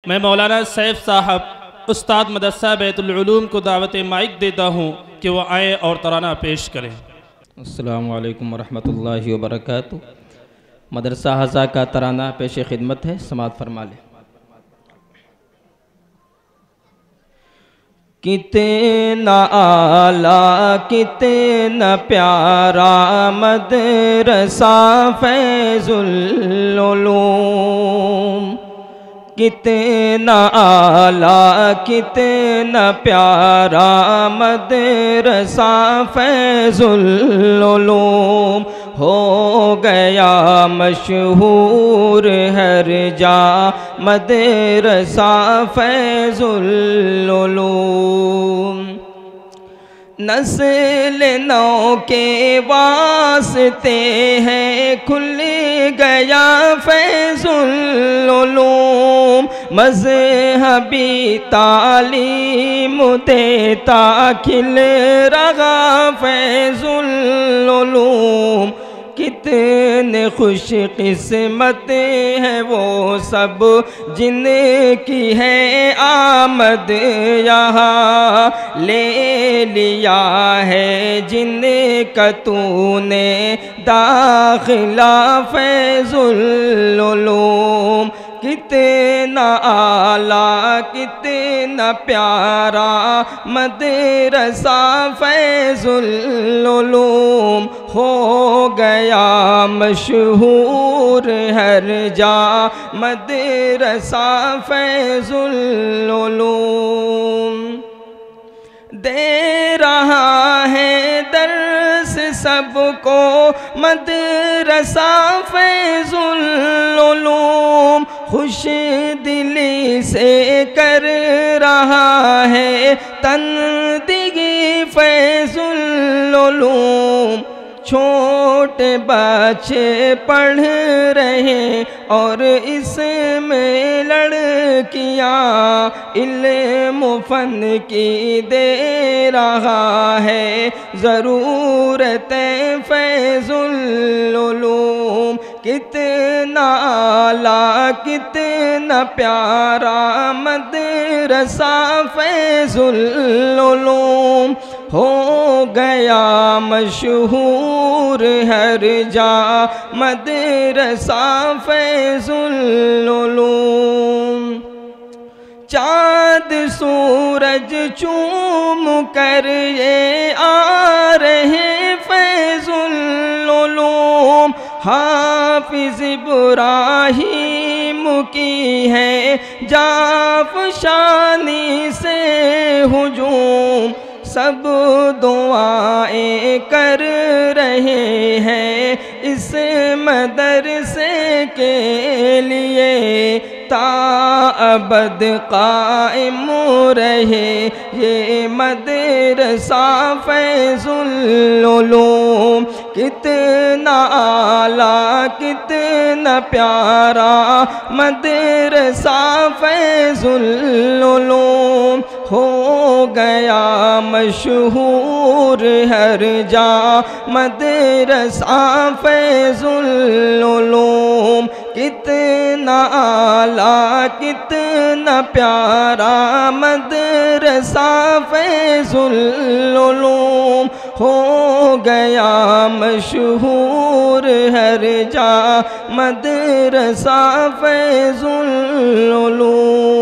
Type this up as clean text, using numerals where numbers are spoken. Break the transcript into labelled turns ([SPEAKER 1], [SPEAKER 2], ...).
[SPEAKER 1] میں مولانا سیف صاحب استاد مدرسہ بیت العلوم کو دعوت مائک دیتا ہوں کہ وہ آئیں اور ترانہ پیش کریں۔
[SPEAKER 2] السلام علیکم ورحمۃ اللہ وبرکاتہ۔ مدرسہ حضا کا ترانہ پیش خدمت ہے، سماعت فرما لیں۔ کتنا اعلیٰ کتنا پیارا مدرسہ فیض العلوم، کتنا اعلیٰ کتنا پیارا مدرسہ فیض العلوم، ہو گیا مشہور ہر جا مدرسہ فیض العلوم۔ نسل نو کے واسطے ہیں کھل گیا فیض العلوم، مذہبی تعلیم دیتا کھل رہا فیض العلوم۔ کتنے خوش قسمت ہیں وہ سب جن کی ہے آمد یہاں، لے لیا ہے جن کا تو نے داخلہ فیض العلوم۔ کتنا اعلیٰ کتنا پیارا مدرسہ فیض العلوم، ہو گیا مشہور ہر جا مدرسہ فیض العلوم۔ دے رہا ہے درس سب کو مدرسہ فیض العلوم، خوش دلی سے کر رہا ہے تندگی فیض العلوم۔ چھوٹے بچے پڑھ رہے اور اس میں لڑکیاں علم و فن کی دے رہا ہے ضرورت فیض العلوم۔ کتنا اعلیٰ کتنا پیارا مدرسہ فیض العلوم، ہو گیا مشہور ہر جا مدرسہ فیض العلوم۔ چاند سورج چوم کر یہ آ رہے فیض العلوم، حافظ ابراہیم کی ہے جافشانی سے ہجوم، سب دعائیں کر رہے ہیں اس مدرسے کے لیے، تا ابد قائم رہے یہ مدرسہ فیض العلوم۔ کتنا اعلیٰ کتنا پیارا مدرسہ فیض العلوم، ہو گیا مشہور ہر جا مدرسہ فیض العلوم۔ کتنا اعلیٰ کتنا پیارا مدرسہ فیض العلوم، ہو گیا مشہور ہر جا مدرسہ فیض العلوم۔